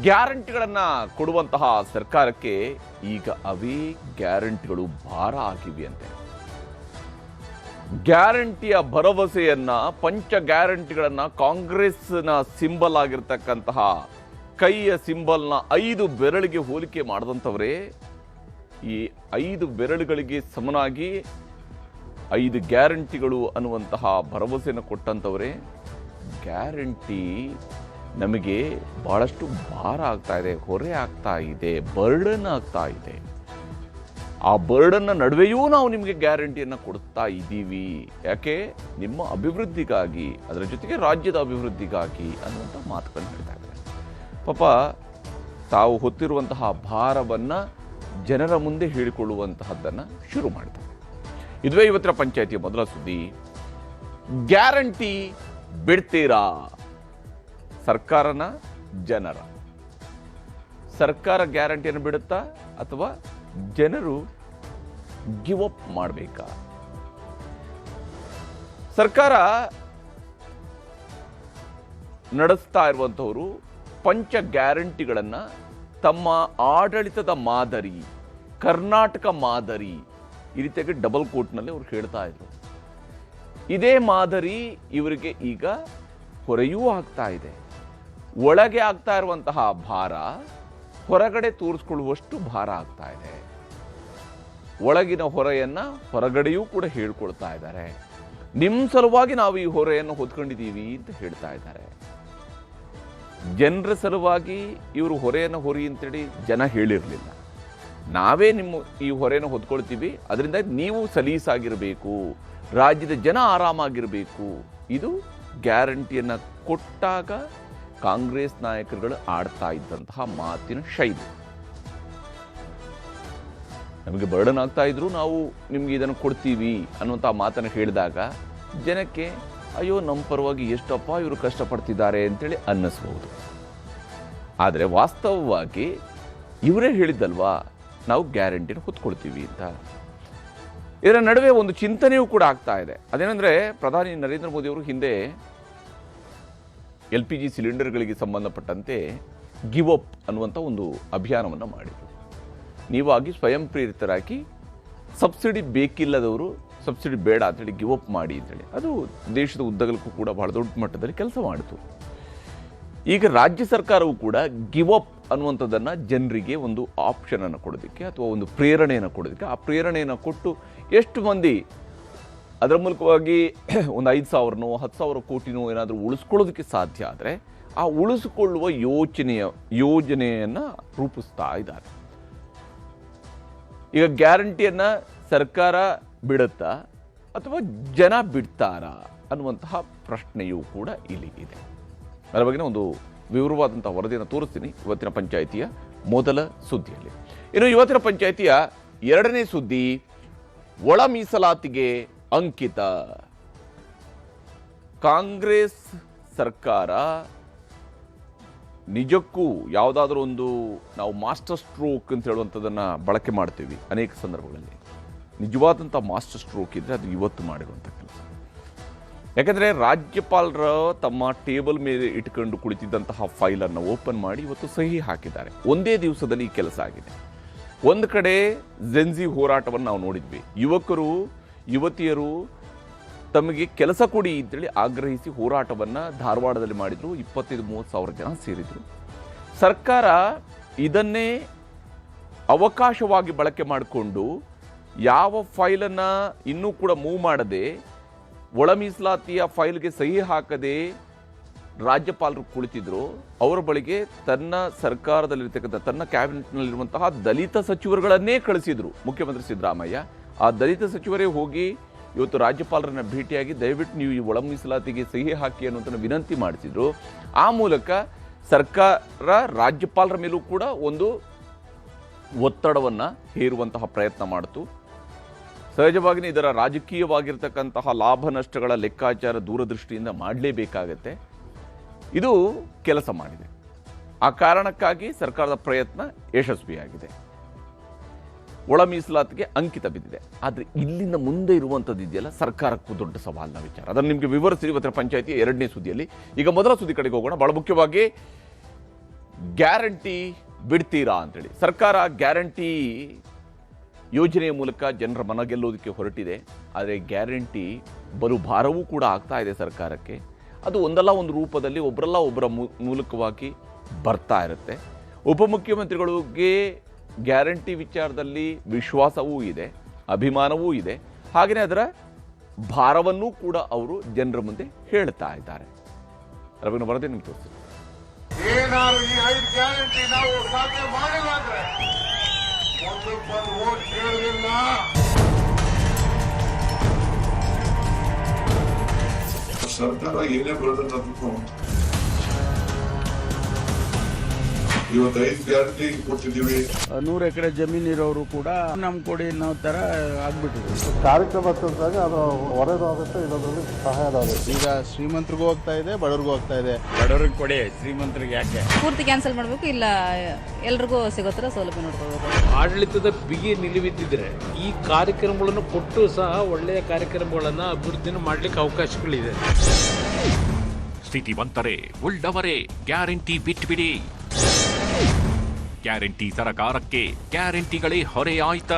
ಗ್ಯಾರಂಟಿಗಳನ್ನು ಕೊಡುವಂತಹ ಸರ್ಕಾರಕ್ಕೆ ಈಗ ಅವೇ ಗ್ಯಾರಂಟಿಗಳು ಭಾರ ಆಗಿವೆಯಂತೆ. ಗ್ಯಾರಂಟಿಯ ಭರವಸೆಯನ್ನ, ಪಂಚ ಗ್ಯಾರಂಟಿಗಳನ್ನ ಕಾಂಗ್ರೆಸ್ನ ಸಿಂಬಲ್ ಆಗಿರ್ತಕ್ಕಂತಹ ಕೈಯ ಸಿಂಬಲ್ನ 5 ಬೆರಳಿಗೆ ಹೋಲಿಕೆ ಮಾಡಿದಂಥವರೇ ಈ 5 ಬೆರಳುಗಳಿಗೆ ಸಮನಾಗಿ 5 ಗ್ಯಾರಂಟಿಗಳು ಅನ್ನುವಂತಹ ಭರವಸೆಯನ್ನು ಕೊಟ್ಟಂಥವರೇ ಗ್ಯಾರಂಟಿ ನಮಗೆ ಬಹಳಷ್ಟು ಭಾರ ಆಗ್ತಾ ಇದೆ, ಹೊರೆ ಆಗ್ತಾ ಇದೆ, ಬರ್ಡನ್ ಆಗ್ತಾ ಇದೆ. ಆ ಬರ್ಡನ್ನ ನಡುವೆಯೂ ನಾವು ನಿಮಗೆ ಗ್ಯಾರಂಟಿಯನ್ನು ಕೊಡ್ತಾ ಇದ್ದೀವಿ. ಯಾಕೆ? ನಿಮ್ಮ ಅಭಿವೃದ್ಧಿಗಾಗಿ, ಅದರ ಜೊತೆಗೆ ರಾಜ್ಯದ ಅಭಿವೃದ್ಧಿಗಾಗಿ ಅನ್ನುವಂಥ ಮಾತುಗಳನ್ನು ಹೇಳ್ತಾ ಇದ್ದಾರೆ. ಪಾಪ ತಾವು ಹೊತ್ತಿರುವಂತಹ ಭಾರವನ್ನು ಜನರ ಮುಂದೆ ಹೇಳಿಕೊಳ್ಳುವಂತಹದ್ದನ್ನು ಶುರು ಮಾಡ್ತಾರೆ. ಇದುವೇ ಇವತ್ತಿನ ಪಂಚಾಯಿತಿಯ ಮೊದಲ ಸುದ್ದಿ. ಗ್ಯಾರಂಟಿ ಬಿಡ್ತೀರಾ? ಸರ್ಕಾರನ, ಜನರ? ಸರ್ಕಾರ ಗ್ಯಾರಂಟಿಯನ್ನು ಬಿಡುತ್ತಾ ಅಥವಾ ಜನರು ಗಿವ್ ಅಪ್ ಮಾಡಬೇಕಾ? ಸರ್ಕಾರ ನಡೆಸ್ತಾ ಇರುವಂತವರು ಪಂಚ ಗ್ಯಾರಂಟಿಗಳನ್ನು ತಮ್ಮ ಆಡಳಿತದ ಮಾದರಿ, ಕರ್ನಾಟಕ ಮಾದರಿ ಈ ರೀತಿಯಾಗಿ ಡಬಲ್ ಕೋಟ್ನಲ್ಲಿ ಅವರು ಹೇಳ್ತಾ ಇದ್ರು. ಇದೇ ಮಾದರಿ ಇವರಿಗೆ ಈಗ ಹೊರೆಯೂ ಆಗ್ತಾ ಇದೆ. ಒಳಗೆ ಆಗ್ತಾ ಇರುವಂತಹ ಭಾರ ಹೊರಗಡೆ ತೋರಿಸ್ಕೊಳ್ಳುವಷ್ಟು ಭಾರ ಆಗ್ತಾ ಇದೆ. ಒಳಗಿನ ಹೊರೆಯನ್ನ ಹೊರಗಡೆಯೂ ಕೂಡ ಹೇಳ್ಕೊಳ್ತಾ ಇದ್ದಾರೆ. ನಿಮ್ಮ ಸಲುವಾಗಿ ನಾವು ಈ ಹೊರೆಯನ್ನು ಹೊತ್ಕೊಂಡಿದ್ದೀವಿ ಅಂತ ಹೇಳ್ತಾ ಇದ್ದಾರೆ. ಜನರ ಸಲುವಾಗಿ ಇವರು ಹೊರೆಯನ್ನು ಹೊರಿ ಅಂತೇಳಿ ಜನ ಹೇಳಿರಲಿಲ್ಲ. ನಾವೇ ನಿಮ್ಮ ಈ ಹೊರೆಯನ್ನು ಹೊತ್ಕೊಳ್ತೀವಿ, ಅದರಿಂದ ನೀವು ಸಲೀಸಾಗಿರಬೇಕು, ರಾಜ್ಯದ ಜನ ಆರಾಮಾಗಿರಬೇಕು. ಇದು ಗ್ಯಾರಂಟಿಯನ್ನು ಕೊಟ್ಟಾಗ ಕಾಂಗ್ರೆಸ್ ನಾಯಕರುಗಳು ಆಡ್ತಾ ಇದ್ದಂತಹ ಮಾತಿನ ಶೈಲಿ. ನಮಗೆ ಬರ್ಡನ್ ಆಗ್ತಾ ಇದ್ರು, ನಾವು ನಿಮ್ಗೆ ಇದನ್ನು ಕೊಡ್ತೀವಿ ಅನ್ನುವಂಥ ಮಾತನ್ನು ಹೇಳಿದಾಗ ಜನಕ್ಕೆ ಅಯ್ಯೋ ನಮ್ಮ ಪರವಾಗಿ ಎಷ್ಟಪ್ಪ ಇವರು ಕಷ್ಟಪಡ್ತಿದ್ದಾರೆ ಅಂತೇಳಿ ಅನ್ನಿಸ್ಬೋದು. ಆದರೆ ವಾಸ್ತವವಾಗಿ ಇವರೇ ಹೇಳಿದ್ದಲ್ವಾ ನಾವು ಗ್ಯಾರಂಟಿನ ಹೊತ್ಕೊಳ್ತೀವಿ ಅಂತ. ಇದರ ನಡುವೆ ಒಂದು ಚಿಂತನೆಯೂ ಕೂಡ ಆಗ್ತಾ ಇದೆ. ಅದೇನೆಂದರೆ, ಪ್ರಧಾನಿ ನರೇಂದ್ರ ಮೋದಿ ಅವರು ಹಿಂದೆ LPG ಸಿಲಿಂಡರ್ಗಳಿಗೆ ಸಂಬಂಧಪಟ್ಟಂತೆ ಗಿವ್ ಅಪ್ ಅನ್ನುವಂಥ ಒಂದು ಅಭಿಯಾನವನ್ನು ಮಾಡಿದರು. ನೀವಾಗಿ ಸ್ವಯಂ ಪ್ರೇರಿತರಾಗಿ ಸಬ್ಸಿಡಿ ಬೇಕಿಲ್ಲದವರು ಸಬ್ಸಿಡಿ ಬೇಡ ಅಂತೇಳಿ ಗಿವ್ ಅಪ್ ಮಾಡಿ ಅಂತೇಳಿ ಅದು ದೇಶದ ಉದ್ದಗಲಕ್ಕೂ ಕೂಡ ಬಹಳ ದೊಡ್ಡ ಮಟ್ಟದಲ್ಲಿ ಕೆಲಸ ಮಾಡಿತು. ಈಗ ರಾಜ್ಯ ಸರ್ಕಾರವು ಕೂಡ ಗಿವ್ ಅಪ್ ಅನ್ನುವಂಥದ್ದನ್ನು ಜನರಿಗೆ ಒಂದು ಆಪ್ಷನನ್ನು ಕೊಡೋದಕ್ಕೆ ಅಥವಾ ಒಂದು ಪ್ರೇರಣೆಯನ್ನು ಕೊಡೋದಕ್ಕೆ, ಆ ಪ್ರೇರಣೆಯನ್ನು ಕೊಟ್ಟು ಎಷ್ಟು ಮಂದಿ ಅದರ ಮೂಲಕವಾಗಿ ಒಂದು 5,000ನೋ 10,000 ಕೋಟಿನೋ ಏನಾದರೂ ಉಳಿಸ್ಕೊಳ್ಳೋದಕ್ಕೆ ಸಾಧ್ಯ ಆದರೆ ಆ ಉಳಿಸಿಕೊಳ್ಳುವ ಯೋಜನೆಯನ್ನು ರೂಪಿಸ್ತಾ ಇದ್ದಾರೆ. ಈಗ ಗ್ಯಾರಂಟಿಯನ್ನು ಸರ್ಕಾರ ಬಿಡುತ್ತಾ ಅಥವಾ ಜನ ಬಿಡ್ತಾರಾ ಅನ್ನುವಂತಹ ಪ್ರಶ್ನೆಯೂ ಕೂಡ ಇಲ್ಲಿ ಇದೆ. ಅದರ ಬಗ್ಗೆ ಒಂದು ವಿವರವಾದಂತಹ ವರದಿಯನ್ನು ತೋರಿಸ್ತೀನಿ ಇವತ್ತಿನ ಪಂಚಾಯಿತಿಯ ಮೊದಲ ಸುದ್ದಿಯಲ್ಲಿ. ಇನ್ನು ಇವತ್ತಿನ ಪಂಚಾಯಿತಿಯ ಎರಡನೇ ಸುದ್ದಿ, ಒಳ ಮೀಸಲಾತಿಗೆ ಅಂಕಿತ. ಕಾಂಗ್ರೆಸ್ ಸರ್ಕಾರ ನಿಜಕ್ಕೂ ಯಾವುದಾದ್ರೂ ಒಂದು, ನಾವು ಮಾಸ್ಟರ್ ಸ್ಟ್ರೋಕ್ ಅಂತ ಹೇಳುವಂಥದ್ದನ್ನು ಬಳಕೆ ಮಾಡ್ತೀವಿ ಅನೇಕ ಸಂದರ್ಭಗಳಲ್ಲಿ. ನಿಜವಾದಂಥ ಮಾಸ್ಟರ್ ಸ್ಟ್ರೋಕ್ ಇದ್ದರೆ ಅದು ಇವತ್ತು ಮಾಡಿರುವಂಥ ಕೆಲಸ. ಯಾಕಂದರೆ ರಾಜ್ಯಪಾಲರ ತಮ್ಮ ಟೇಬಲ್ ಮೇಲೆ ಇಟ್ಕೊಂಡು ಕುಳಿತಿದ್ದಂತಹ ಫೈಲನ್ನು ಓಪನ್ ಮಾಡಿ ಇವತ್ತು ಸಹಿ ಹಾಕಿದ್ದಾರೆ. ಒಂದೇ ದಿವಸದಲ್ಲಿ ಈ ಕೆಲಸ ಆಗಿದೆ. ಒಂದು ಕಡೆ ಜೆನ್ಜಿ ಹೋರಾಟವನ್ನು ನಾವು ನೋಡಿದ್ವಿ. ಯುವಕರು ಯುವತಿಯರು ತಮಗೆ ಕೆಲಸ ಕೊಡಿ ಅಂತೇಳಿ ಆಗ್ರಹಿಸಿ ಹೋರಾಟವನ್ನು ಧಾರವಾಡದಲ್ಲಿ ಮಾಡಿದರು. 25-30 ಸಾವಿರ ಜನ ಸೇರಿದರು. ಸರ್ಕಾರ ಇದನ್ನೇ ಅವಕಾಶವಾಗಿ ಬಳಕೆ ಮಾಡಿಕೊಂಡು ಯಾವ ಫೈಲನ್ನು ಇನ್ನೂ ಕೂಡ ಮೂವ್ ಮಾಡದೆ, ಒಳ ಮೀಸಲಾತಿಯ ಫೈಲ್ಗೆ ಸಹಿ ಹಾಕದೆ ರಾಜ್ಯಪಾಲರು ಕುಳಿತಿದ್ರು, ಅವರ ಬಳಿಗೆ ತನ್ನ ಸರ್ಕಾರದಲ್ಲಿರ್ತಕ್ಕಂಥ ತನ್ನ ಕ್ಯಾಬಿನೆಟ್ನಲ್ಲಿರುವಂತಹ ದಲಿತ ಸಚಿವರುಗಳನ್ನೇ ಕಳಿಸಿದ್ರು ಮುಖ್ಯಮಂತ್ರಿ ಸಿದ್ದರಾಮಯ್ಯ. ಆ ದಲಿತ ಸಚಿವರೇ ಹೋಗಿ ಇವತ್ತು ರಾಜ್ಯಪಾಲರನ್ನ ಭೇಟಿಯಾಗಿ ದಯವಿಟ್ಟು ನೀವು ಈ ಒಳ ಮೀಸಲಾತಿಗೆ ಸಹಿ ಹಾಕಿ ಅನ್ನುವಂಥ ವಿನಂತಿ ಮಾಡಿಸಿದ್ರು. ಆ ಮೂಲಕ ಸರ್ಕಾರ ರಾಜ್ಯಪಾಲರ ಮೇಲೂ ಕೂಡ ಒಂದು ಒತ್ತಡವನ್ನು ಹೇರುವಂತಹ ಪ್ರಯತ್ನ ಮಾಡಿತು. ಸಹಜವಾಗಿಯೇ ಇದರ ರಾಜಕೀಯವಾಗಿರ್ತಕ್ಕಂತಹ ಲಾಭ ನಷ್ಟಗಳ ಲೆಕ್ಕಾಚಾರ ದೂರದೃಷ್ಟಿಯಿಂದ ಮಾಡಲೇಬೇಕಾಗತ್ತೆ. ಇದು ಕೆಲಸ ಮಾಡಿದೆ. ಆ ಕಾರಣಕ್ಕಾಗಿ ಸರ್ಕಾರದ ಪ್ರಯತ್ನ ಯಶಸ್ವಿಯಾಗಿದೆ. ಒಳ ಮೀಸಲಾತಿಗೆ ಅಂಕಿತ ಬಿದ್ದಿದೆ. ಆದರೆ ಇಲ್ಲಿಂದ ಮುಂದೆ ಇರುವಂಥದ್ದು ಇದೆಯಲ್ಲ, ಸರ್ಕಾರಕ್ಕೂ ದೊಡ್ಡ ಸವಾಲಿನ ವಿಚಾರ. ಅದನ್ನು ನಿಮಗೆ ವಿವರಿಸಿ ಇವತ್ತಿನ ಪಂಚಾಯಿತಿಯ ಎರಡನೇ ಸುದ್ದಿಯಲ್ಲಿ. ಈಗ ಮೊದಲ ಸುದ್ದಿ ಕಡೆಗೆ ಹೋಗೋಣ. ಬಹಳ ಮುಖ್ಯವಾಗಿ ಗ್ಯಾರಂಟಿ ಬಿಡ್ತೀರಾ ಅಂತೇಳಿ. ಸರ್ಕಾರ ಗ್ಯಾರಂಟಿ ಯೋಜನೆಯ ಮೂಲಕ ಜನರ ಮನ ಗೆಲ್ಲೋದಕ್ಕೆ ಹೊರಟಿದೆ. ಆದರೆ ಗ್ಯಾರಂಟಿ ಬಲು ಭಾರವೂ ಕೂಡ ಆಗ್ತಾ ಇದೆ ಸರ್ಕಾರಕ್ಕೆ. ಅದು ಒಂದಲ್ಲ ಒಂದು ರೂಪದಲ್ಲಿ ಒಬ್ಬರಲ್ಲ ಒಬ್ಬರ ಮೂಲಕವಾಗಿ ಬರ್ತಾ ಇರುತ್ತೆ. ಉಪಮುಖ್ಯಮಂತ್ರಿಗಳಿಗೆ ಗ್ಯಾರಂಟಿ ವಿಚಾರದಲ್ಲಿ ವಿಶ್ವಾಸವೂ ಇದೆ, ಅಭಿಮಾನವೂ ಇದೆ. ಹಾಗೆಯೇ ಅದರ ಭಾರವನ್ನೂ ಕೂಡ ಅವರು ಜನರ ಮುಂದೆ ಹೇಳ್ತಾ ಇದ್ದಾರೆ. ರವಿನ ವರದಿ ನಿಮ್ಗೆ ತೋರಿಸ್ತೀನಿ. ಏನಾದ್ರು ಈ 5 ಗ್ಯಾರಂಟಿ ನಾವು ಸಾಧ್ಯ ಮಾಡಿಲ್ಲ ಅಂದ್ರೆ ಮುಂದಕ್ಕೆ ಬಂದು ಓಟ್ ಕೇಳಲಿಲ್ಲ. ಸರ್ಕಾರ ಏನೇ ಬರೋದನ್ನು ಇವತ್ತು 5 ಗ್ಯಾರಂಟಿ ಕೊಟ್ಟಿದ್ದೀವಿ. 100 ಎಕರೆ ಜಮೀನು ಇರೋರು ಕೂಡ ನಮ್ ಕೊಡಿ ಅನ್ನೋ ತರ ಆಗ್ಬಿಟ್ಟಿದೆ. ಕಾರ್ಯಕ್ರಮ ತಂದಾಗ ಅದು ಹೊರೆದು ಆಗುತ್ತೆ, ಇಲ್ಲದ್ರಲ್ಲಿ ಸಹಾಯ ಆಗುತ್ತೆ. ಈಗ ಶ್ರೀಮಂತರಿಗೂ ಹೋಗ್ತಾ ಇದೆ, ಬಡವ್ರಿಗೂ ಹೋಗ್ತಾ ಇದೆ. ಬಡವ್ರಿಗೆ ಕೊಡಿ, ಶ್ರೀಮಂತರಿಗೆ ಯಾಕೆ? ಪೂರ್ತಿ ಕ್ಯಾನ್ಸಲ್ ಮಾಡಬೇಕು, ಇಲ್ಲ ಎಲ್ರಿಗೂ ಸಿಗೋ ಥರ ಸೌಲಭ್ಯ ನೋಡ್ಕೋಬೇಕು. ಆಡಳಿತದ ಬಿಗಿ ನಿಲುವಿದ್ದಿದ್ರೆ ಈ ಕಾರ್ಯಕ್ರಮಗಳನ್ನು ಕೊಟ್ಟು ಸಹ ಒಳ್ಳೆಯ ಕಾರ್ಯಕ್ರಮಗಳನ್ನು ಅಭಿವೃದ್ಧಿಯನ್ನು ಮಾಡಲಿಕ್ಕೆ ಅವಕಾಶಗಳಿದೆ. ಸ್ಥಿತಿವಂತರೇ, ಉಳ್ಳವರೇ ಗ್ಯಾರಂಟಿ ಬಿಟ್ಬಿಡಿ. ಗ್ಯಾರಂಟಿ ಸರಕಾರಕ್ಕೆ ಗ್ಯಾರಂಟಿಗಳೇ ಹೊರೆಯಾಯ್ತ.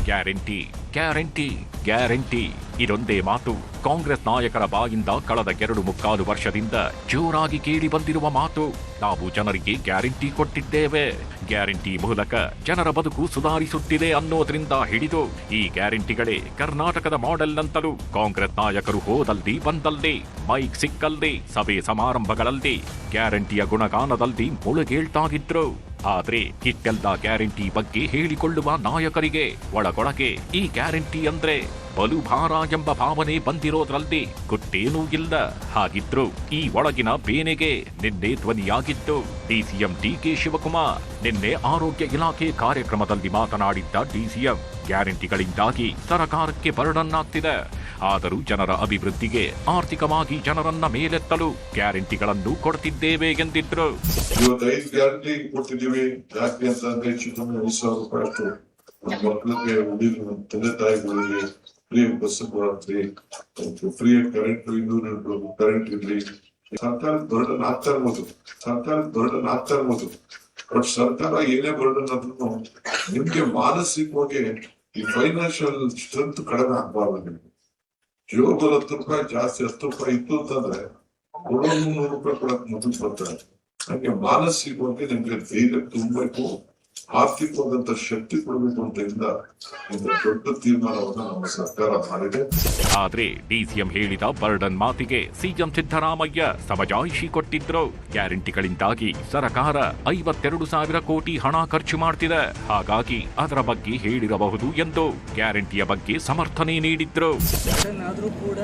ಗ್ಯಾರಂಟಿ ಗ್ಯಾರಂಟಿ ಗ್ಯಾರಂಟಿ ಇದೊಂದೇ ಮಾತು ಕಾಂಗ್ರೆಸ್ ನಾಯಕರ ಬಾಯಿಂದ ಕಳೆದ 2.25 ವರ್ಷದಿಂದ ಜೋರಾಗಿ ಕೇಳಿ ಬಂದಿರುವ ಮಾತು. ನಾವು ಜನರಿಗೆ ಗ್ಯಾರಂಟಿ ಕೊಟ್ಟಿದ್ದೇವೆ, ಗ್ಯಾರಂಟಿ ಮೂಲಕ ಜನರ ಬದುಕು ಸುಧಾರಿಸುತ್ತಿದೆ ಅನ್ನೋದ್ರಿಂದ ಹಿಡಿದು ಈ ಗ್ಯಾರಂಟಿಗಳೇ ಕರ್ನಾಟಕದ ಮಾಡೆಲ್ ಅಂತಲೂ ಕಾಂಗ್ರೆಸ್ ನಾಯಕರು ಹೋದಲ್ಲಿ ಬಂದಲ್ಲಿ, ಮೈಕ್ ಸಿಕ್ಕಲ್ಲಿ, ಸಭೆ ಸಮಾರಂಭಗಳಲ್ಲಿ ಗ್ಯಾರಂಟಿಯ ಗುಣಗಾನದಲ್ಲಿ ಮುಳುಗೇಳ್ತಾಗಿದ್ರು. ಆದ್ರೆ ಇಷ್ಟೆಲ್ಲ ಗ್ಯಾರಂಟಿ ಬಗ್ಗೆ ಹೇಳಿಕೊಳ್ಳುವ ನಾಯಕರಿಗೆ ಒಳಗೊಳಗೆ ಈ ಗ್ಯಾರಂಟಿ ಅಂದ್ರೆ ಬಲು ಭಾರ ಎಂಬ ಭಾವನೆ ಬಂದಿರೋದ್ರಲ್ಲಿ ಗೊತ್ತೇನೂ ಇಲ್ಲ. ಹಾಗಿದ್ರು ಈ ಒಳಗಿನ ಬೇನೆಗೆ ನಿನ್ನೆ ಧ್ವನಿಯಾಗಿತ್ತು ಡಿಸಿಎಂ ಡಿಕೆ ಶಿವಕುಮಾರ್. ನಿನ್ನೆ ಆರೋಗ್ಯ ಇಲಾಖೆ ಕಾರ್ಯಕ್ರಮದಲ್ಲಿ ಮಾತನಾಡಿದ್ದ ಡಿಸಿಎಂ, ಗ್ಯಾರಂಟಿಗಳಿಂದಾಗಿ ಸರ್ಕಾರಕ್ಕೆ ಬರ್ಡನ್ ಆಗ್ತಿದೆ, ಆದರೂ ಜನರ ಅಭಿವೃದ್ಧಿಗೆ ಆರ್ಥಿಕವಾಗಿ ಜನರನ್ನ ಮೇಲೆತ್ತಲು ಗ್ಯಾರಂಟಿಗಳನ್ನು ಕೊಡ್ತಿದ್ದೇವೆ ಎಂದಿದ್ರು. ಇವತ್ತು 5 ಗ್ಯಾರಂಟಿ ಕೊಡ್ತಿದ್ದೀವಿ. ಯಾಕೆ ಅಂತಂದ್ರೆ ಚಿಕ್ಕಮ್ಮನ 5,000 ರೂಪಾಯಿ ಅಷ್ಟು ಮಕ್ಕಳಿಗೆ ಹುಡುಗ ತಂದೆ ತಾಯಿಗಳಿಗೆ ಫ್ರೀ ಬಸ್ ಕೊಡ್ತೀವಿ, ಫ್ರೀ ಕರೆಂಟ್ 200 ಕರೆಂಟ್ ಇರ್ಲಿ. ಸರ್ಕಾರದ ಬರ್ಡನ್ ಆಗ್ತಾ ಇರ್ಬೋದು, ಬಟ್ ಸರ್ಕಾರ ಏನೇ ಬರ್ಡನ್ ಆದ್ರೂ ನಿಮ್ಗೆ ಮಾನಸಿಕವಾಗಿ ಈ ಫೈನಾನ್ಷಿಯಲ್ ಸ್ಟ್ರೆಂತ್ ಕಡಿಮೆ ಆಗ್ಬಾರ್ದು. ನಿಮ್ಗೆ ಜೀವದಲ್ಲಿ 10 ರೂಪಾಯಿ ಜಾಸ್ತಿ 10 ರೂಪಾಯಿ ಇತ್ತು ಅಂತಂದ್ರೆ 300 ರೂಪಾಯಿ ಕೊಡಕ್ ಮೊದಲು ಬರ್ತಾರೆ. ಹಾಗೆ ಮಾನಸಿಕವಾಗಿ ನಿಮ್ಗೆ ಧೈರ್ಯ ತುಂಬಬೇಕು, ಆರ್ಥಿಕವಾದಂತ ಶಕ್ತಿ ಕೊಡಬೇಕು ಅಂತ ದೊಡ್ಡ ತೀರ್ಮಾನವನ್ನ ನಮ್ಮ ಸರ್ಕಾರ ಮಾಡಿದೆ. ಆದ್ರೆ ಡಿಸಿಎಂ ಹೇಳಿದ ಬರ್ಡನ್ ಮಾತಿಗೆ ಸಿಎಂ ಸಿದ್ದರಾಮಯ್ಯ ಸಮಜಾಯಿಷಿ ಕೊಟ್ಟಿದ್ರು. ಗ್ಯಾರಂಟಿಗಳಿಂದಾಗಿ ಸರ್ಕಾರ 52,000 ಕೋಟಿ ಹಣ ಖರ್ಚು ಮಾಡ್ತಿದೆ, ಹಾಗಾಗಿ ಅದರ ಬಗ್ಗೆ ಹೇಳಿರಬಹುದು ಎಂದು ಗ್ಯಾರಂಟಿಯ ಬಗ್ಗೆ ಸಮರ್ಥನೆ ನೀಡಿದ್ರು. ಆದ್ರೂ ಕೂಡ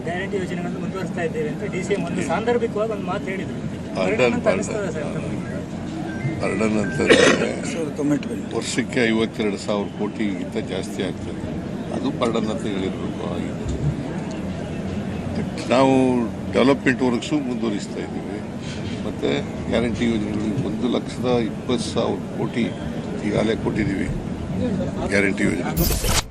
ಗ್ಯಾರಂಟಿ ಯೋಜನೆಗಳನ್ನು ಮುಂದುವರಿಸ್ತಾ ಇದ್ದೇವೆ ಅಂತ ಡಿಸಿಎಂ ಒಂದು ಸಾಂದರ್ಭಿಕವಾಗಿ ಒಂದು ಮಾತು ಹೇಳಿದ್ರು. ಬರ್ಡನ್ ಅಂತಂದ್ರೆ ವರ್ಷಕ್ಕೆ 52,000 ಕೋಟಿಗಿಂತ ಜಾಸ್ತಿ ಆಗ್ತದೆ, ಅದು ಬರ್ಡನ್ ಅಂತ ಹೇಳಿರ್ಬೇಕು. ನಾವು ಡೆವಲಪ್ಮೆಂಟ್ ವರ್ಕ್ಸು ಮುಂದುವರಿಸ್ತಾ ಇದ್ದೀವಿ. ಮತ್ತು ಗ್ಯಾರಂಟಿ ಯೋಜನೆಗಳು 1,20,000 ಕೋಟಿ ಈಗಾಗಲೇ ಕೊಟ್ಟಿದ್ದೀವಿ ಗ್ಯಾರಂಟಿ ಯೋಜನೆ.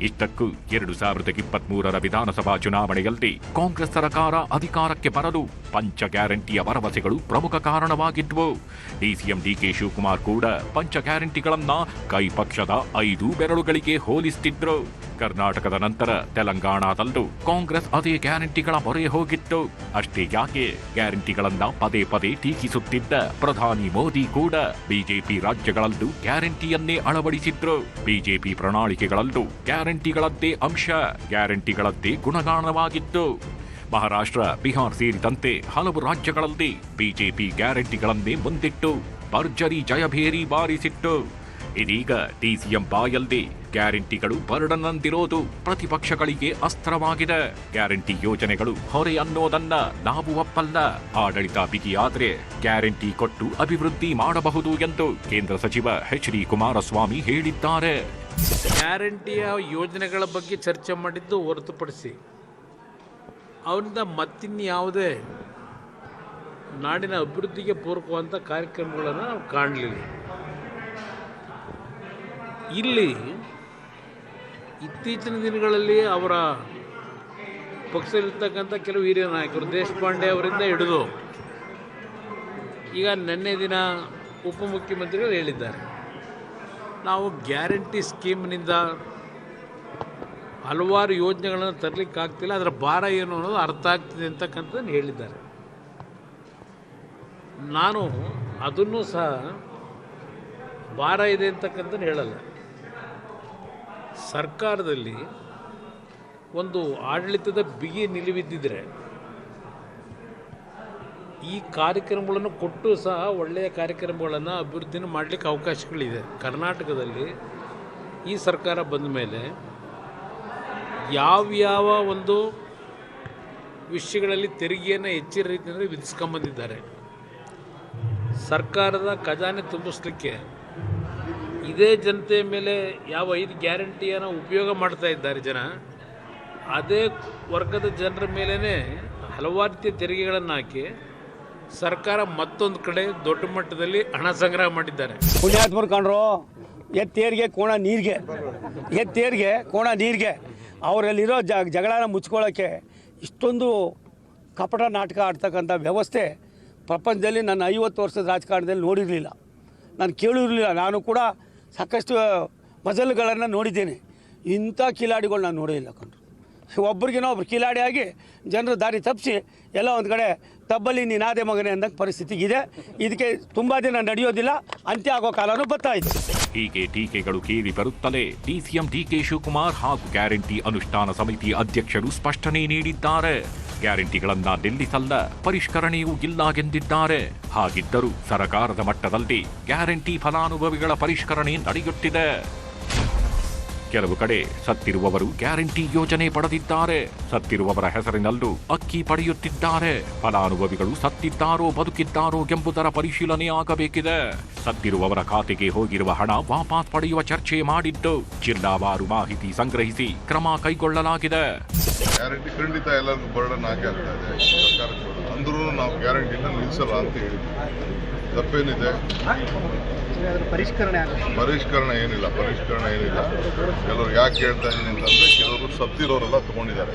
ಇಷ್ಟಕ್ಕೂ 2023ರ ವಿಧಾನಸಭಾ ಚುನಾವಣೆಯಲ್ಲಿ ಕಾಂಗ್ರೆಸ್ ಸರ್ಕಾರ ಅಧಿಕಾರಕ್ಕೆ ಬರಲು ಪಂಚ ಗ್ಯಾರಂಟಿಯ ಭರವಸೆಗಳು ಪ್ರಮುಖ ಕಾರಣವಾಗಿದ್ವು. ಡಿಸಿಎಂ ಡಿಕೆ ಶಿವಕುಮಾರ್ ಕೂಡ ಪಂಚ ಗ್ಯಾರಂಟಿಗಳನ್ನ ಕೈಪಕ್ಷದ 5 ಬೆರಳುಗಳಿಗೆ ಹೋಲಿಸುತ್ತಿದ್ರು. ಕರ್ನಾಟಕದ ನಂತರ ತೆಲಂಗಾಣದಲ್ಲೂ ಕಾಂಗ್ರೆಸ್ ಅದೇ ಗ್ಯಾರಂಟಿಗಳ ಮೊರೆ ಹೋಗಿತ್ತು. ಅಷ್ಟೇ ಯಾಕೆ, ಗ್ಯಾರಂಟಿಗಳನ್ನ ಪದೇ ಪದೇ ಟೀಕಿಸುತ್ತಿದ್ದ ಪ್ರಧಾನಿ ಮೋದಿ ಕೂಡ ಬಿಜೆಪಿ ರಾಜ್ಯಗಳಲ್ಲೂ ಗ್ಯಾರಂಟಿಯನ್ನೇ ಅಳವಡಿಸಿದ್ರು. ಬಿಜೆಪಿ ಪ್ರಣಾಳಿಕೆಗಳಲ್ಲೂ ಗ್ಯಾರಂಟಿಗಳದ್ದೇ ಅಂಶ, ಗ್ಯಾರಂಟಿಗಳದ್ದೇ ಗುಣಗಾನವಾಗಿತ್ತು. ಮಹಾರಾಷ್ಟ್ರ, ಬಿಹಾರ್ ಸೇರಿದಂತೆ ಹಲವು ರಾಜ್ಯಗಳಲ್ಲಿ ಬಿಜೆಪಿ ಗ್ಯಾರಂಟಿಗಳನ್ನೇ ಮುಂದಿಟ್ಟು ಭರ್ಜರಿ ಜಯಭೇರಿ ಬಾರಿಸಿತ್ತು. ಇದೀಗ ಡಿಸಿಎಂ ಬಾಯಲ್ಲಿ ಗ್ಯಾರಂಟಿಗಳು ಬರ್ಡನ್ ಅಂದಿರೋದು ಪ್ರತಿಪಕ್ಷಗಳಿಗೆ ಅಸ್ತ್ರವಾಗಿದೆ. ಗ್ಯಾರಂಟಿ ಯೋಜನೆಗಳು ಹೊರೆ ಅನ್ನೋದನ್ನ ನಾವು ಒಪ್ಪಲ್ಲ. ಆಡಳಿತ ಬಿಗಿಯಾದ್ರೆ ಗ್ಯಾರಂಟಿ ಕೊಟ್ಟು ಅಭಿವೃದ್ಧಿ ಮಾಡಬಹುದು ಎಂದು ಕೇಂದ್ರ ಸಚಿವ ಎಚ್.ಡಿ. ಕುಮಾರಸ್ವಾಮಿ ಹೇಳಿದ್ದಾರೆ. ಗ್ಯಾರಂಟಿಯ ಯೋಜನೆಗಳ ಬಗ್ಗೆ ಚರ್ಚೆ ಮಾಡಿದ್ದು ಹೊರತುಪಡಿಸಿ ಅವರಿಂದ ಮತ್ತಿನ್ಯಾವುದೇ ನಾಡಿನ ಅಭಿವೃದ್ಧಿಗೆ ಪೂರಕವಾದಂಥ ಕಾರ್ಯಕ್ರಮಗಳನ್ನು ನಾವು ಕಾಣಲಿಲ್ಲ. ಇಲ್ಲಿ ಇತ್ತೀಚಿನ ದಿನಗಳಲ್ಲಿ ಅವರ ಪಕ್ಷದಲ್ಲಿರ್ತಕ್ಕಂಥ ಕೆಲವು ಹಿರಿಯ ನಾಯಕರು, ದೇಶಪಾಂಡೆ ಅವರಿಂದ ಹಿಡಿದು ಈಗ ನಿನ್ನೆ ದಿನ ಉಪಮುಖ್ಯಮಂತ್ರಿಗಳು ಹೇಳಿದ್ದಾರೆ. ನಾವು ಗ್ಯಾರಂಟಿ ಸ್ಕೀಮ್ನಿಂದ ಹಲವಾರು ಯೋಜನೆಗಳನ್ನು ತರಲಿಕ್ಕಾಗ್ತಿಲ್ಲ, ಅದರ ಭಾರ ಏನು ಅನ್ನೋದು ಅರ್ಥ ಆಗ್ತಿದೆ ಅಂತಕ್ಕಂಥದ್ದನ್ನು ಹೇಳಿದ್ದಾರೆ. ನಾನು ಅದನ್ನು ಸಹ ಭಾರ ಇದೆ ಅಂತಕ್ಕಂಥದ್ದು ಹೇಳಲ್ಲ. ಸರ್ಕಾರದಲ್ಲಿ ಒಂದು ಆಡಳಿತದ ಬಿಗಿ ನಿಲುವಿದ್ದಿದ್ರೆ ಈ ಕಾರ್ಯಕ್ರಮಗಳನ್ನು ಕೊಟ್ಟು ಸಹ ಒಳ್ಳೆಯ ಕಾರ್ಯಕ್ರಮಗಳನ್ನು ಅಭಿವೃದ್ಧಿನ ಮಾಡಲಿಕ್ಕೆ ಅವಕಾಶಗಳಿದೆ. ಕರ್ನಾಟಕದಲ್ಲಿ ಈ ಸರ್ಕಾರ ಬಂದ ಮೇಲೆ ಯಾವ್ಯಾವ ಒಂದು ವಿಷಯಗಳಲ್ಲಿ ತೆರಿಗೆಯನ್ನು ಹೆಚ್ಚಿನ ರೀತಿಯಲ್ಲಿ ವಿಧಿಸ್ಕೊಂಬಂದಿದ್ದಾರೆ. ಸರ್ಕಾರದ ಖಜಾನೆ ತುಂಬಿಸ್ಲಿಕ್ಕೆ ಇದೇ ಜನತೆಯ ಮೇಲೆ ಯಾವ 5 ಗ್ಯಾರಂಟಿಯನ್ನು ಉಪಯೋಗ ಮಾಡ್ತಾ ಇದ್ದಾರೆ ಜನ, ಅದೇ ವರ್ಗದ ಜನರ ಮೇಲೇ ಹಲವಾರು ರೀತಿಯ ತೆರಿಗೆಗಳನ್ನು ಹಾಕಿ ಸರ್ಕಾರ ಮತ್ತೊಂದು ಕಡೆ ದೊಡ್ಡ ಮಟ್ಟದಲ್ಲಿ ಹಣ ಸಂಗ್ರಹ ಮಾಡಿದ್ದಾರೆ. ಪುಣ್ಯಾತ್ಮರು ಕಂಡ್ರು ಎತ್ತೇರಿಗೆ ಕೋಣ ನೀರಿಗೆ, ಎತ್ತೇರಿಗೆ ಕೋಣ ನೀರಿಗೆ. ಅವರಲ್ಲಿರೋ ಜಗಳನ ಮುಚ್ಕೊಳ್ಳೋಕ್ಕೆ ಇಷ್ಟೊಂದು ಕಪಟ ನಾಟಕ ಆಡ್ತಕ್ಕಂಥ ವ್ಯವಸ್ಥೆ ಪ್ರಪಂಚದಲ್ಲಿ ನನ್ನ 50 ವರ್ಷದ ರಾಜಕಾರಣದಲ್ಲಿ ನೋಡಿರಲಿಲ್ಲ, ನಾನು ಕೇಳಿರಲಿಲ್ಲ. ನಾನು ಕೂಡ ಸಾಕಷ್ಟು ಮಜಲ್ಗಳನ್ನು ನೋಡಿದ್ದೇನೆ, ಇಂಥ ಕಿಲಾಡಿಗಳು ನಾನು ನೋಡಿಲ್ಲ ಕಂಡ್ರು. ಒಬ್ರಿಗಿನ ಒಬ್ರು ಕಿಲಾಡಿ ಆಗಿ ಜನರು ದಾರಿ ತಪ್ಪಿಸಿ ಎಲ್ಲ ಒಂದು ಕಡೆ ತಬ್ಬಲಿ ನೀನಾದೆ ಮಗನೇ ಅಂದಂಗೆ ಪರಿಸ್ಥಿತಿಗಿದೆ. ಇದಕ್ಕೆ ತುಂಬ ದಿನ ನಡೆಯೋದಿಲ್ಲ, ಅಂತ್ಯ ಆಗೋ ಕಾಲನೂ ಬರ್ತಾ ಇದೆ. ಹೀಗೆ ಟೀಕೆಗಳು ಕೇಳಿ ಬರುತ್ತಲೇ ಡಿಸಿಎಂ ಡಿಕೆ ಶಿವಕುಮಾರ್ ಹಾಗೂ ಗ್ಯಾರಂಟಿ ಅನುಷ್ಠಾನ ಸಮಿತಿ ಅಧ್ಯಕ್ಷರು ಸ್ಪಷ್ಟನೆ ನೀಡಿದ್ದಾರೆ. ಗ್ಯಾರಂಟಿಗಳನ್ನ ನಿಲ್ಲಿಸಲ್ಲ, ಪರಿಷ್ಕರಣೆಯೂ ಇಲ್ಲ ಎಂದಿದ್ದಾರೆ. ಹಾಗಿದ್ದರೂ ಸರ್ಕಾರದ ಮಟ್ಟದಲ್ಲಿ ಗ್ಯಾರಂಟಿ ಫಲಾನುಭವಿಗಳ ಪರಿಷ್ಕರಣೆ ನಡೆಯುತ್ತಿದೆ. ಕೆಲವು ಕಡೆ ಸತ್ತಿರುವವರು ಗ್ಯಾರಂಟಿ ಯೋಜನೆ ಪಡೆದಿದ್ದಾರೆ, ಸತ್ತಿರುವವರ ಹೆಸರಿನಲ್ಲೂ ಅಕ್ಕಿ ಪಡೆಯುತ್ತಿದ್ದಾರೆ. ಫಲಾನುಭವಿಗಳು ಸತ್ತಿದ್ದಾರೋ ಬದುಕಿದ್ದಾರೋ ಎಂಬುದರ ಪರಿಶೀಲನೆ ಆಗಬೇಕಿದೆ. ಸತ್ತಿರುವವರ ಖಾತೆಗೆ ಹೋಗಿರುವ ಹಣ ವಾಪಸ್ ಪಡೆಯುವ ಚರ್ಚೆ ಮಾಡಿದ್ದು ಜಿಲ್ಲಾವಾರು ಮಾಹಿತಿ ಸಂಗ್ರಹಿಸಿ ಕ್ರಮ ಕೈಗೊಳ್ಳಲಾಗಿದೆ. ಗ್ಯಾರಂಟಿ ಖಂಡಿತ ಎಲ್ಲರಿಗೂ ಬರ್ಡನ್ ಆಗಿ ಆಗ್ತಾ ಇದೆ ಸರ್ಕಾರಕ್ಕೆ. ಅಂದ್ರೂ ನಾವು ಗ್ಯಾರಂಟಿನ ನಿಲ್ಲಿಸಲ್ಲ ಅಂತ ಹೇಳಿದ್ವಿ. ತಪ್ಪೇನಿದೆ? ಪರಿಷ್ಕರಣೆ ಏನಿಲ್ಲ. ಕೆಲವರು ಯಾಕೆ ಹೇಳ್ತಾ ಇದ್ದೀನಿ ಅಂತಂದ್ರೆ, ಕೆಲವರು ಸತ್ತಿರೋರೆಲ್ಲ ತಗೊಂಡಿದ್ದಾರೆ.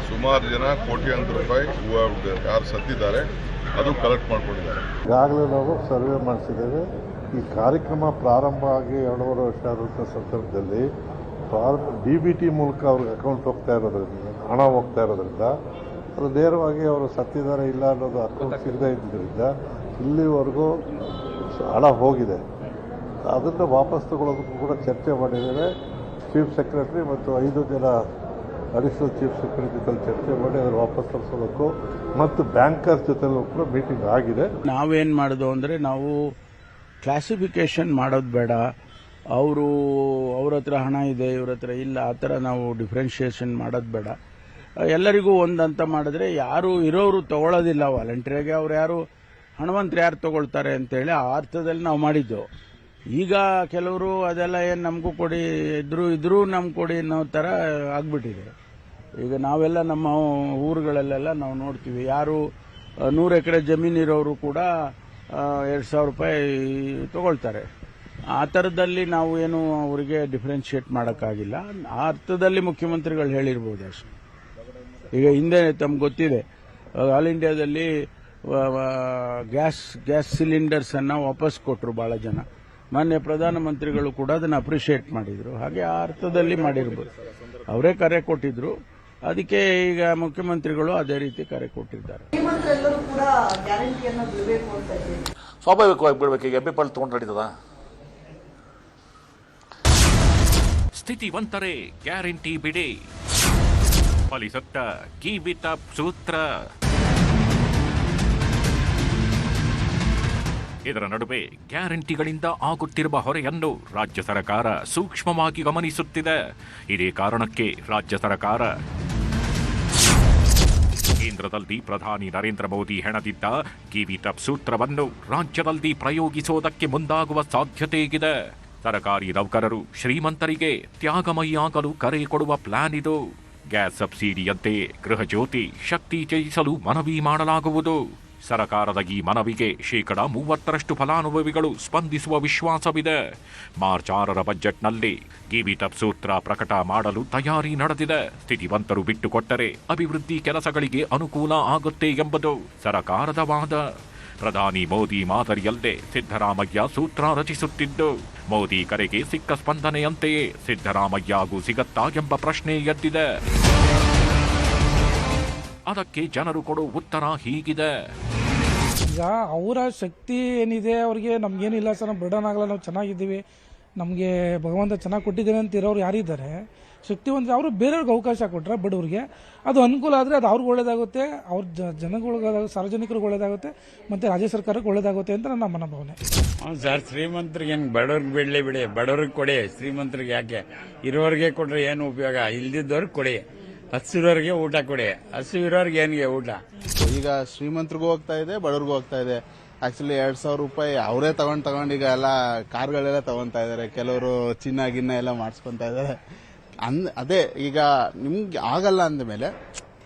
ಸುಮಾರು ಜನ ಕೋಟ್ಯಾಂತರ ರೂಪಾಯಿ ಯಾರು ಸತ್ತಿದ್ದಾರೆ ಅದು ಕಲೆಕ್ಟ್ ಮಾಡ್ಕೊಂಡಿದ್ದಾರೆ. ಈಗಾಗಲೇ ನಾವು ಸರ್ವೆ ಮಾಡಿಸಿದ್ದೇವೆ. ಈ ಕಾರ್ಯಕ್ರಮ ಪ್ರಾರಂಭ ಆಗಿ 2.5 ವರ್ಷ ಆದಂಥ ಸಂದರ್ಭದಲ್ಲಿ DBT ಮೂಲಕ ಅವ್ರಿಗೆ ಅಕೌಂಟ್ ಹೋಗ್ತಾ ಇರೋದ್ರಿಂದ, ಹಣ ಹೋಗ್ತಾ ಇರೋದ್ರಿಂದ, ಅದು ನೇರವಾಗಿ ಅವರು ಸತ್ತಿದ್ದಾರೆ ಇಲ್ಲ ಅನ್ನೋದು ಅಕೌಂಟ್ ಸಿಗದೇ ಇದ್ದರಿಂದ ಇಲ್ಲಿವರೆಗೂ ಹಣ ಹೋಗಿದೆ. ಅದನ್ನು ವಾಪಸ್ ತಗೊಳ್ಳೋದಕ್ಕೂ ಕೂಡ ಚರ್ಚೆ ಮಾಡಿದ್ದೇವೆ. ಚೀಫ್ ಸೆಕ್ರೆಟರಿ ಮತ್ತು 5 ಜನ ಅಡಿಷನಲ್ ಚೀಫ್ ಸೆಕ್ರೆಟರಿ ಜೊತೆ ಚರ್ಚೆ ಮಾಡಿ ಅದನ್ನು ವಾಪಸ್ ತರಿಸೋದಕ್ಕೂ ಮತ್ತು ಬ್ಯಾಂಕರ್ಸ್ ಜೊತೆಲೂ ಕೂಡ ಮೀಟಿಂಗ್ ಆಗಿದೆ. ನಾವೇನು ಮಾಡೋದು ಅಂದರೆ, ನಾವು ಕ್ಲಾಸಿಫಿಕೇಷನ್ ಮಾಡೋದು ಬೇಡ. ಅವ್ರ ಹತ್ರ ಹಣ ಇದೆ, ಇವ್ರ ಹತ್ರ ಇಲ್ಲ, ಆ ಥರ ನಾವು ಡಿಫ್ರೆನ್ಷಿಯೇಷನ್ ಮಾಡೋದು ಬೇಡ. ಎಲ್ಲರಿಗೂ ಒಂದಂತ ಮಾಡಿದ್ರೆ ಯಾರು ಇರೋರು ತಗೊಳ್ಳೋದಿಲ್ಲ ವಾಲಂಟಿಯರ್ಗೆ. ಅವ್ರು ಯಾರು ಹಣವಂತರು ಯಾರು ತಗೊಳ್ತಾರೆ ಅಂತೇಳಿ ಆ ಅರ್ಥದಲ್ಲಿ ನಾವು ಮಾಡಿದ್ದು. ಈಗ ಕೆಲವರು ಅದೆಲ್ಲ ಏನು ನಮಗೂ ಕೊಡಿ, ಇದ್ರೂ ನಮ್ಗೆ ಕೊಡಿ ಅನ್ನೋ ಥರ ಆಗ್ಬಿಟ್ಟಿದೆ. ಈಗ ನಾವೆಲ್ಲ ನಮ್ಮ ಊರುಗಳಲ್ಲೆಲ್ಲ ನಾವು ನೋಡ್ತೀವಿ, ಯಾರು 100 ಎಕರೆ ಜಮೀನಿರೋರು ಕೂಡ 2,000 ರೂಪಾಯಿ ತಗೊಳ್ತಾರೆ. ಆ ಥರದಲ್ಲಿ ನಾವು ಏನು ಅವರಿಗೆ ಡಿಫ್ರೆನ್ಷಿಯೇಟ್ ಮಾಡೋಕ್ಕಾಗಿಲ್ಲ. ಆ ಅರ್ಥದಲ್ಲಿ ಮುಖ್ಯಮಂತ್ರಿಗಳು ಹೇಳಿರ್ಬೋದು ಅಷ್ಟೇ. ಈಗ ಹಿಂದೆ ತಮ್ಗೆ ಗೊತ್ತಿದೆ, ಆಲ್ ಇಂಡಿಯಾದಲ್ಲಿ ಗ್ಯಾಸ್ ಸಿಲಿಂಡರ್ಸನ್ನು ವಾಪಸ್ ಕೊಟ್ಟರು ಭಾಳ ಜನ. ಮಾನ್ಯ ಪ್ರಧಾನಮಂತ್ರಿಗಳು ಕೂಡ ಅದನ್ನು ಅಪ್ರಿಷಿಯೇಟ್ ಮಾಡಿದರು. ಹಾಗೆ ಆ ಅರ್ಥದಲ್ಲಿ ಮಾಡಿರ್ಬೋದು. ಅವರೇ ಕರೆ ಕೊಟ್ಟಿದ್ರು, ಅದಕ್ಕೆ ಈಗ ಮುಖ್ಯಮಂತ್ರಿಗಳು ಅದೇ ರೀತಿ ಕರೆ ಕೊಟ್ಟಿದ್ದಾರೆ. ಸ್ವಾಭಾವಿಕವಾಗಿ ಬಿಡಬೇಕು. ಈಗ ಎಬ್ಬೆ ಪಾಲ್ ತಗೊಂಡು ನಡೀತದ. ಸ್ಥಿತಿವಂತರೇ ಗ್ಯಾರಂಟಿ ಬಿಡಿ, ಫಲಿಸುತ್ತ ಕೀವಿತ ಸೂತ್ರ. ಇದರ ನಡುವೆ ಗ್ಯಾರಂಟಿಗಳಿಂದ ಆಗುತ್ತಿರುವ ಹೊರೆಯನ್ನು ರಾಜ್ಯ ಸರ್ಕಾರ ಸೂಕ್ಷ್ಮವಾಗಿ ಗಮನಿಸುತ್ತಿದೆ. ಇದೇ ಕಾರಣಕ್ಕೆ ರಾಜ್ಯ ಸರ್ಕಾರ ಕೇಂದ್ರದಲ್ಲಿ ಪ್ರಧಾನಿ ನರೇಂದ್ರ ಮೋದಿ ಹೆಣದಿದ್ದ ಕಿವಿತ ಸೂತ್ರವನ್ನು ರಾಜ್ಯದಲ್ಲಿ ಪ್ರಯೋಗಿಸುವುದಕ್ಕೆ ಮುಂದಾಗುವ ಸಾಧ್ಯತೆ ಇದೆ. ಸರ್ಕಾರಿ ನೌಕರರು ಶ್ರೀಮಂತರಿಗೆ ತ್ಯಾಗಮಯಿಯಾಗಲು ಕರೆ ಕೊಡುವ ಪ್ಲಾನ್ ಇದು. ಗ್ಯಾಸ್ ಸಬ್ಸಿಡಿಯಂತೆ ಗೃಹ ಜ್ಯೋತಿ ಶಕ್ತಿ ತ್ಯಜಿಸಲು ಮನವಿ ಮಾಡಲಾಗುವುದು. ಸರ್ಕಾರದ ಈ ಮನವಿಗೆ 30% ಫಲಾನುಭವಿಗಳು ಸ್ಪಂದಿಸುವ ವಿಶ್ವಾಸವಿದೆ. ಮಾರ್ಚ್ 6ರ ಬಜೆಟ್ನಲ್ಲಿ ಕಿವಿತಪ್ ಸೂತ್ರ ಪ್ರಕಟ ಮಾಡಲು ತಯಾರಿ ನಡೆದಿದೆ. ಸ್ಥಿತಿವಂತರು ಬಿಟ್ಟುಕೊಟ್ಟರೆ ಅಭಿವೃದ್ಧಿ ಕೆಲಸಗಳಿಗೆ ಅನುಕೂಲ ಆಗುತ್ತೆ ಎಂಬುದು ಸರ್ಕಾರದ ವಾದ. ಪ್ರಧಾನಿ ಮೋದಿ ಮಾದರಿಯಲ್ಲೇ ಸಿದ್ದರಾಮಯ್ಯ ಸೂತ್ರ ರಚಿಸುತ್ತಿದ್ದು, ಮೋದಿ ಕರೆಗೆ ಸಿಕ್ಕ ಸ್ಪಂದನೆಯಂತೆಯೇ ಸಿದ್ದರಾಮಯ್ಯಗೂ ಸಿಗತ್ತಾ ಎಂಬ ಪ್ರಶ್ನೆ ಎದ್ದಿದೆ. ಅದಕ್ಕೆ ಜನರು ಕೊಡೋ ಉತ್ತರ ಹೀಗಿದೆ. ಈಗ ಅವರ ಶಕ್ತಿ ಏನಿದೆ ಅವ್ರಿಗೆ ನಮ್ಗೇನಿಲ್ಲ ಸರ್, ನಾವು ಬಿಡೋಣ ಆಗಲ್ಲ, ನಾವು ಚೆನ್ನಾಗಿದ್ದೀವಿ, ನಮಗೆ ಭಗವಂತ ಚೆನ್ನಾಗಿ ಕೊಟ್ಟಿದ್ದೇನೆ ಅಂತ ಇರೋರು ಯಾರಿದ್ದಾರೆ ಶಕ್ತಿವಂತ, ಅವರು ಬೇರೆಯವ್ರಿಗೆ ಅವಕಾಶ ಕೊಟ್ಟರೆ ಬಡವ್ರಿಗೆ ಅದು ಅನುಕೂಲ ಆದರೆ ಅದು ಅವ್ರಿಗೆ ಒಳ್ಳೇದಾಗುತ್ತೆ, ಅವ್ರ ಜನಗಳಿಗೆ ಸಾರ್ವಜನಿಕರಿಗೆ ಒಳ್ಳೇದಾಗುತ್ತೆ ಮತ್ತು ರಾಜ್ಯ ಸರ್ಕಾರಕ್ಕೆ ಒಳ್ಳೇದಾಗುತ್ತೆ ಅಂತ ನನ್ನ ಮನೋಭಾವನೆ. ಹೌದು ಸರ್, ಶ್ರೀಮಂತರಿಗೆ ಏನು ಬಡವ್ರಿಗೆ ಬಿಡಲಿ ಬಿಡಿ, ಬಡವ್ರಿಗೆ ಕೊಡಿ, ಶ್ರೀಮಂತರಿಗೆ ಯಾಕೆ, ಇರೋರಿಗೆ ಕೊಟ್ಟರೆ ಏನು ಉಪಯೋಗ, ಇಲ್ದಿದ್ದವ್ರಿಗೆ ಕೊಡಿ, ಹಸಿರೋರಿಗೆ ಊಟ ಕೊಡಿ, ಹಸು ಇರೋರಿಗೆ ಏನಿಗೆ ಊಟ. ಈಗ ಶ್ರೀಮಂತರಿಗೂ ಹೋಗ್ತಾ ಇದೆ, ಬಡವ್ರಿಗೂ ಹೋಗ್ತಾ ಇದೆ. ಆಕ್ಚುಲಿ 2,000 ರೂಪಾಯಿ ಅವರೇ ತಗೊಂಡು ಈಗ ಎಲ್ಲ ಕಾರ್ಗಳೆಲ್ಲ ತಗೊಂತಾ ಇದಾರೆ, ಕೆಲವರು ಚಿನ್ನ ಗಿನ್ನ ಎಲ್ಲ ಮಾಡಿಸ್ಕೊಂತ ಇದಾರೆ. ಅದೇ ಈಗ ನಿಮ್ಗೆ ಆಗಲ್ಲ ಅಂದಮೇಲೆ,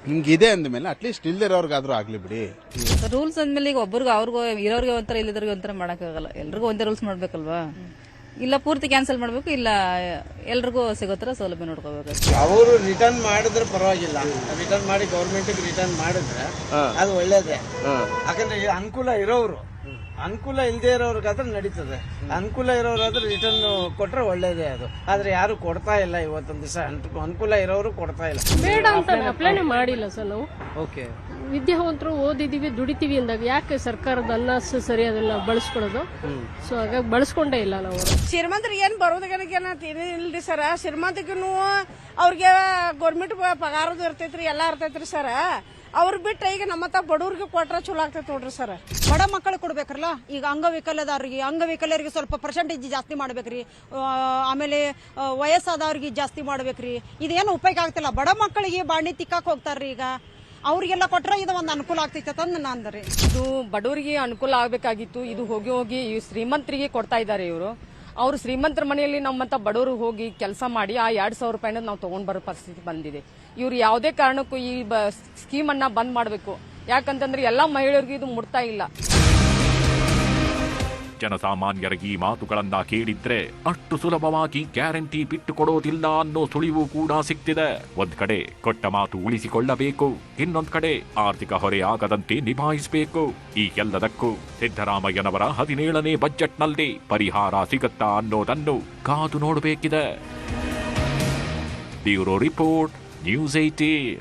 ನಿಮ್ಗೆ ಇದೆ ಅಂದಮೇಲೆ ಅಟ್ಲೀಸ್ಟ್ ಇಲ್ದಿರೋರ್ಗಾದ್ರೂ ಆಗ್ಲಿ ಬಿಡಿ. ರೂಲ್ಸ್ ಅಂದ್ಮೇಲೆ ಈಗ ಒಬ್ಬರಿಗೆ ಅವ್ರಿಗೂ ಇರೋರಿಗೆ ಒಂಥರ ಇಲ್ಲದ್ರಿಗೆ ಒಂಥರ ಮಾಡೋಕ್ಕಾಗಲ್ಲ, ಎಲ್ರಿಗೂ ಒಂದೇ ರೂಲ್ಸ್ ಮಾಡ್ಬೇಕಲ್ವಾ. ಇಲ್ಲ ಪೂರ್ತಿ ಕ್ಯಾನ್ಸಲ್ ಮಾಡಬೇಕು, ಇಲ್ಲ ಎಲ್ರಿಗೂ ಸಿಗೋ ಥರ ಸೌಲಭ್ಯ ನೋಡ್ಕೋಬೇಕು. ಅವರು ರಿಟರ್ನ್ ಮಾಡಿದ್ರೆ ಪರವಾಗಿಲ್ಲ, ರಿಟರ್ನ್ ಮಾಡಿ ಗೌರ್ಮೆಂಟ್ಗೆ ರಿಟರ್ನ್ ಮಾಡಿದ್ರೆ ಅದು ಒಳ್ಳೇದೇ. ಯಾಕಂದ್ರೆ ಅನುಕೂಲ ಇರೋರು, ಅನುಕೂಲ ಇಲ್ಲದೆ ಇರೋರ್ಗಾದ್ರೆ ನಡೀತದೆ, ಅನುಕೂಲ ಇರೋರಾದ್ರೆ ರಿಟರ್ನ್ ಕೊಟ್ರೆ ಒಳ್ಳೇದೇ ಅದು. ಆದ್ರೆ ಯಾರು ಕೊಡ್ತಾ ಇಲ್ಲ, ಇವತ್ತೊಂದು ದಿವಸ ಅನುಕೂಲ ಇರೋರು ಕೊಡ್ತಾ ಇಲ್ಲ. ಬೇಡ ಅಂತ ಅಪ್ಲೈನೇ ಮಾಡಿಲ್ಲ ಸರ್ ನಾವು. ಓಕೆ, ವಿದ್ಯಾವಂತರು ಓದಿದೀವಿ, ದುಡಿತೀವಿ ಅಂದಾಗ ಯಾಕೆ ಸರ್ಕಾರದ ಅನ್ನ ಸರಿ ಅದನ್ನ ಬಳಸ್ಕೊಳ್ಳೋದು? ಸೊ ಹಾಗಾಗಿ ಬಳಸ್ಕೊಂಡೇ ಇಲ್ಲ ನಾವು. ಶ್ರೀಮಂತರಿಗೆ ಏನು ಬರೋದಕ್ಕೇನಿಲ್ರಿ ಸರ್, ಶ್ರೀಮಂತಗೂ ಅವ್ರಿಗೆ ಗೌರ್ಮೆಂಟ್ ಪಗಾರದು ಇರ್ತೈತ್ರಿ, ಎಲ್ಲ ಇರ್ತೈತ್ರಿ ಸರ್. ಅವ್ರು ಬಿಟ್ಟು ಈಗ ನಮ್ಮತ್ತ ಬಡವ್ರಿಗೆ ಕೊಟ್ರೆ ಚಲೋ ಆಗ್ತೈತೆ ನೋಡ್ರಿ ಸರ್. ಬಡ ಮಕ್ಕಳಿಗೆ ಕೊಡ್ಬೇಕ್ರಲ್ಲ, ಈಗ ಅಂಗವಿಕಲರಿಗೆ ಸ್ವಲ್ಪ ಪರ್ಸೆಂಟೇಜ್ ಜಾಸ್ತಿ ಮಾಡ್ಬೇಕ್ರಿ, ಆಮೇಲೆ ವಯಸ್ಸಾದವ್ರಿಗೆ ಜಾಸ್ತಿ ಮಾಡ್ಬೇಕ್ರಿ. ಇದೇನು ಉಪಯೋಗ ಆಗ್ತಿಲ್ಲ, ಬಡ ಮಕ್ಕಳಿಗೆ ಬಾಣಿ ತಿಕ್ಕಾಕ್ ಹೋಗ್ತಾರ್ರಿ. ಈಗ ಅವ್ರಿಗೆಲ್ಲ ಕೊಟ್ರೆ ಇದು ಒಂದು ಅನುಕೂಲ ಆಗ್ತೈತೆ ಅಂತ ಅಂದ್ರೆ. ಇದು ಬಡವರಿಗೆ ಅನುಕೂಲ ಆಗ್ಬೇಕಾಗಿತ್ತು, ಇದು ಹೋಗಿ ಹೋಗಿ ಶ್ರೀಮಂತರಿಗೆ ಕೊಡ್ತಾ ಇದ್ದಾರೆ ಇವರು. ಅವ್ರು ಶ್ರೀಮಂತರ ಮನೆಯಲ್ಲಿ ನಮ್ಮಂತ ಬಡವರು ಹೋಗಿ ಕೆಲಸ ಮಾಡಿ ಆ 2,000 ರೂಪಾಯಿನ ನಾವು ತಗೊಂಡ್ ಬರೋ ಪರಿಸ್ಥಿತಿ ಬಂದಿದೆ. ಇವ್ರು ಯಾವುದೇ ಕಾರಣಕ್ಕೂ ಈ ಸ್ಕೀಮ್ ಅನ್ನ ಬಂದ್ ಮಾಡಬೇಕು, ಯಾಕಂತಂದ್ರೆ ಎಲ್ಲಾ ಮಹಿಳೆಯರಿಗೂ ಇದು ಮುಟ್ತಾ ಇಲ್ಲ. ಜನಸಾಮಾನ್ಯರ ಈ ಮಾತುಗಳನ್ನ ಕೇಳಿದ್ರೆ ಅಷ್ಟು ಸುಲಭವಾಗಿ ಗ್ಯಾರಂಟಿ ಬಿಟ್ಟು ಕೊಡೋದಿಲ್ಲ ಅನ್ನೋ ಸುಳಿವು ಕೂಡ ಸಿಗ್ತಿದೆ. ಒಂದ್ ಕಡೆ ಕೊಟ್ಟ ಮಾತು ಉಳಿಸಿಕೊಳ್ಳಬೇಕು, ಇನ್ನೊಂದ್ ಕಡೆ ಆರ್ಥಿಕ ಹೊರೆ ಆಗದಂತೆ ನಿಭಾಯಿಸಬೇಕು. ಈ ಎಲ್ಲದಕ್ಕೂ ಸಿದ್ದರಾಮಯ್ಯನವರ 17ನೇ ಬಜೆಟ್ನಲ್ಲಿ ಪರಿಹಾರ ಸಿಗತ್ತಾ ಅನ್ನೋದನ್ನು ಕಾದು ನೋಡಬೇಕಿದೆ. Bureau report, news 18.